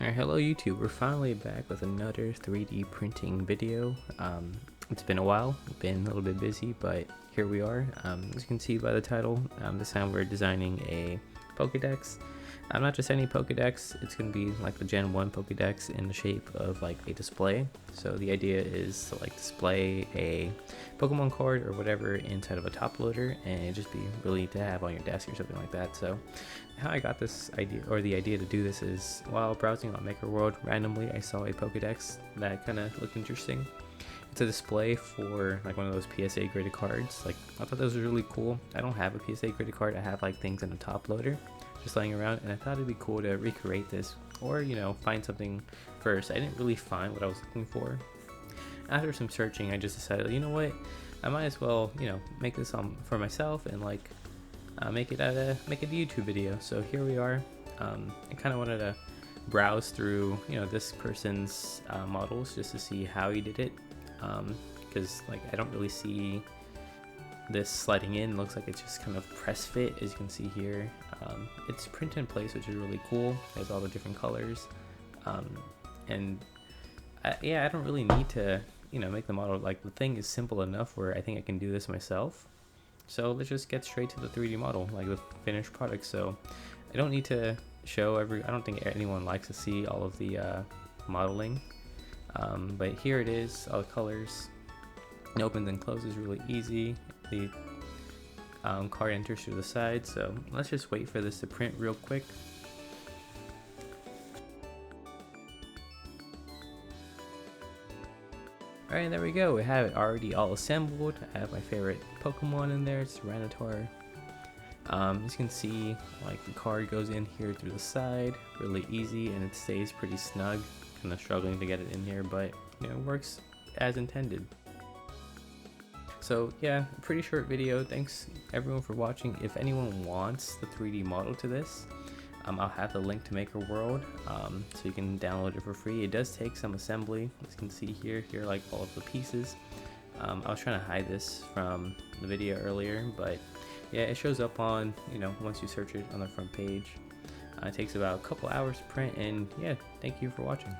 Alright, hello YouTube, we're finally back with another 3D printing video. It's been a while, been a little bit busy, but here we are. As you can see by the title, this time we're designing a Pokedex. Not just any Pokedex, it's going to be like the Gen 1 Pokedex in the shape of like a display. So the idea is to like display a Pokemon card or whatever inside of a top loader, and it'd just be really to have on your desk or something like that. So how I got this idea, or the idea to do this, is while browsing on Maker World, randomly I saw a Pokedex that kind of looked interesting. It's a display for like one of those PSA graded cards. Like, I thought those were really cool. I don't have a PSA graded card, I have like things in a top loader just laying around, and I thought it'd be cool to recreate this, or find something first. I didn't really find what I was looking for. After some searching, I just decided, you know what, I might as well make this for myself and like make it a YouTube video. So here we are. I kind of wanted to browse through this person's models just to see how he did it, because like I don't really see this sliding in. Looks like it's just kind of press fit, as you can see here. It's print in place, which is really cool. It has all the different colors, and I don't really need to make the model. Like, the thing is simple enough where I think I can do this myself. So let's just get straight to the 3D model, like the finished product. So I don't need to show I don't think anyone likes to see all of the modeling, but here it is, all the colors. It opens and closes really easy. The card enters through the side. So let's just wait for this to print real quick. Alright, there we go. We have it already all assembled. I have my favorite Pokemon in there. It's Rattata. As you can see, like, the card goes in here through the side, really easy, and it stays pretty snug. Kind of struggling to get it in here, but it works as intended. So yeah, pretty short video. Thanks everyone for watching. If anyone wants the 3D model to this, I'll have the link to Maker World, so you can download it for free. It does take some assembly, as you can see here like all of the pieces. I was trying to hide this from the video earlier, but yeah, it shows up on, once you search it on the front page. It takes about a couple hours to print, and yeah, thank you for watching.